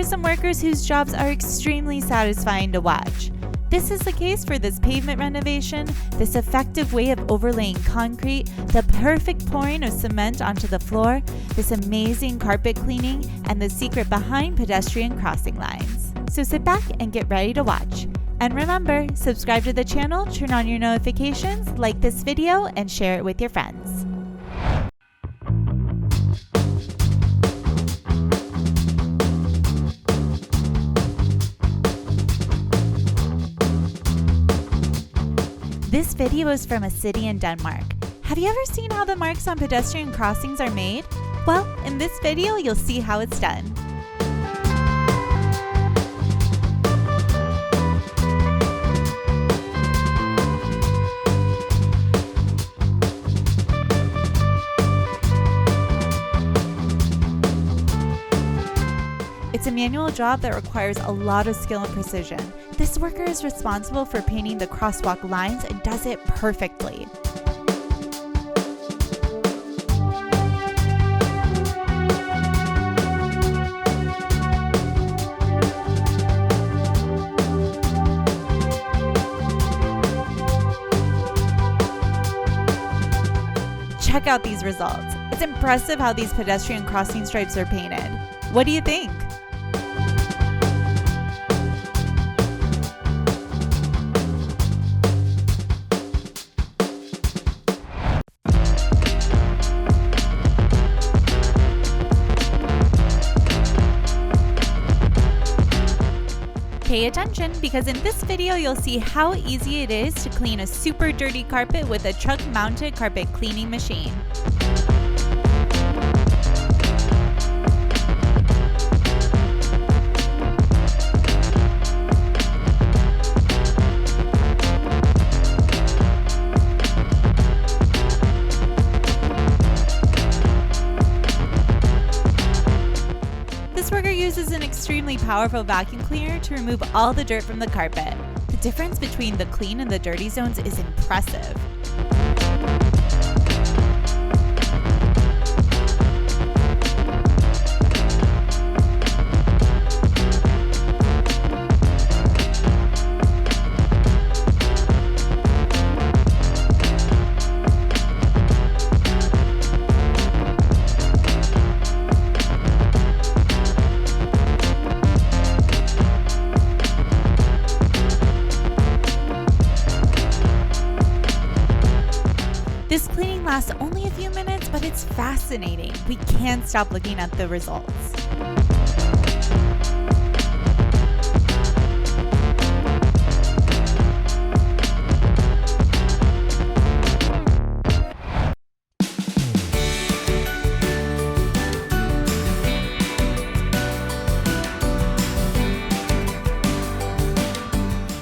some workers whose jobs are extremely satisfying to watch. This is the case for this pavement renovation, this effective way of overlaying concrete, the perfect pouring of cement onto the floor, this amazing carpet cleaning, and the secret behind pedestrian crossing lines. So sit back and get ready to watch. And remember, subscribe to the channel, turn on your notifications, like this video, and share it with your friends. This video is from a city in Denmark. Have you ever seen how the marks on pedestrian crossings are made? Well, in this video, you'll see how it's done. It's a manual job that requires a lot of skill and precision. This worker is responsible for painting the crosswalk lines and does it perfectly. Check out these results. It's impressive how these pedestrian crossing stripes are painted. What do you think? Pay attention, because in this video you'll see how easy it is to clean a super dirty carpet with a truck-mounted carpet cleaning machine. This worker uses an extremely powerful vacuum cleaner to remove all the dirt from the carpet. The difference between the clean and the dirty zones is impressive. This cleaning lasts only a few minutes, but it's fascinating. We can't stop looking at the results.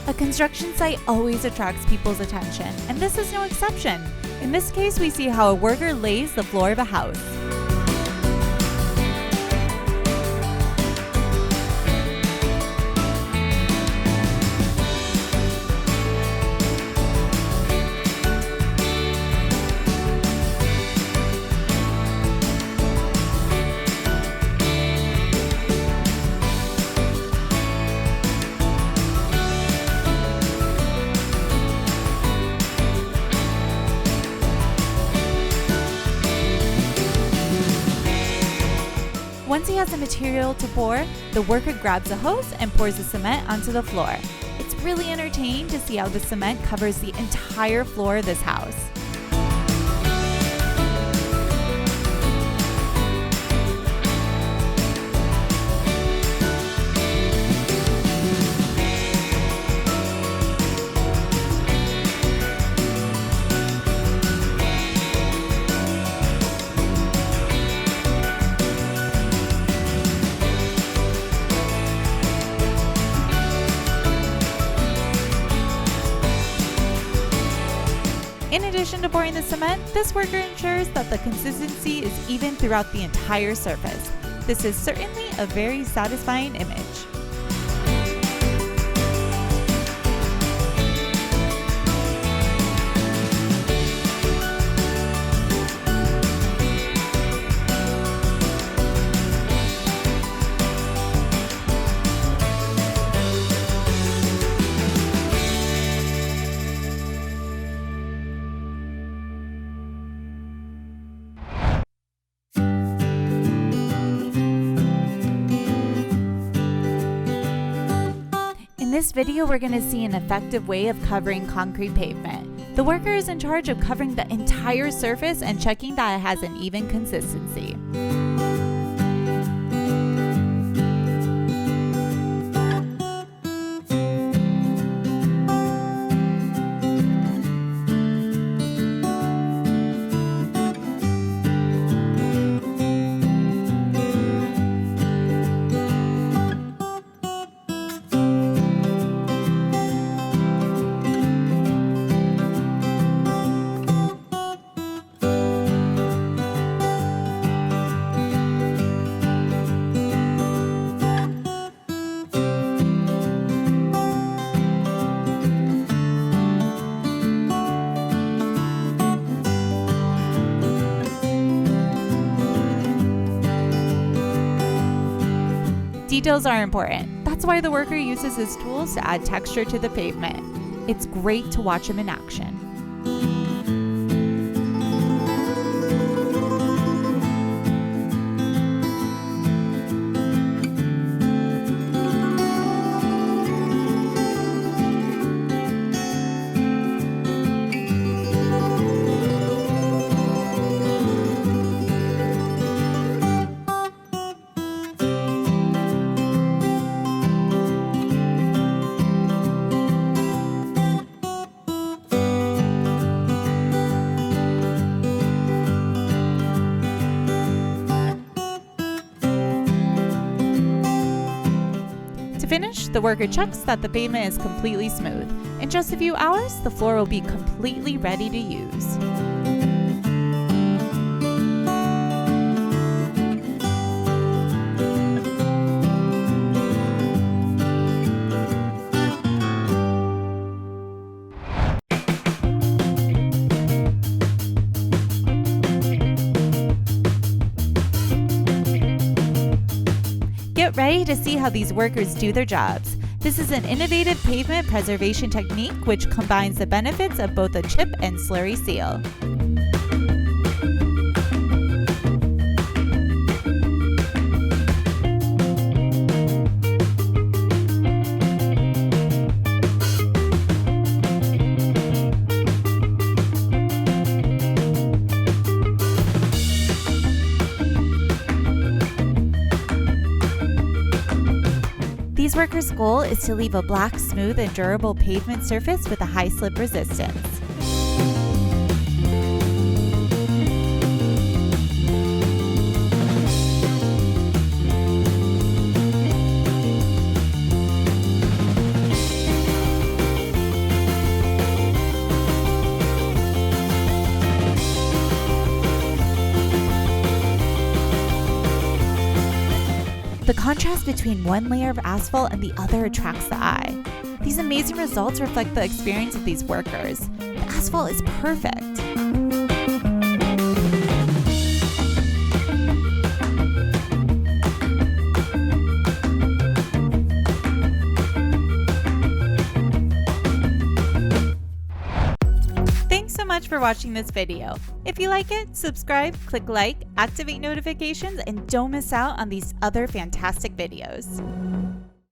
A construction site always attracts people's attention, and this is no exception. In this case, we see how a worker lays the floor of a house. Once he has the material to pour, the worker grabs a hose and pours the cement onto the floor. It's really entertaining to see how the cement covers the entire floor of this house. In addition to pouring the cement, this worker ensures that the consistency is even throughout the entire surface. This is certainly a very satisfying image. this video, we're going to see an effective way of covering concrete pavement. The worker is in charge of covering the entire surface and checking that it has an even consistency. Details are important. That's why the worker uses his tools to add texture to the pavement. It's great to watch him in action. To finish, the worker checks that the pavement is completely smooth. In just a few hours, the floor will be completely ready to use. Get ready to see how these workers do their jobs. This is an innovative pavement preservation technique which combines the benefits of both a chip and slurry seal. These workers' goal is to leave a black, smooth, and durable pavement surface with a high slip resistance. The contrast between one layer of asphalt and the other attracts the eye. These amazing results reflect the experience of these workers. The asphalt is perfect. Thanks so much for watching this video. If you like it, subscribe, click like, activate notifications, and don't miss out on these other fantastic videos.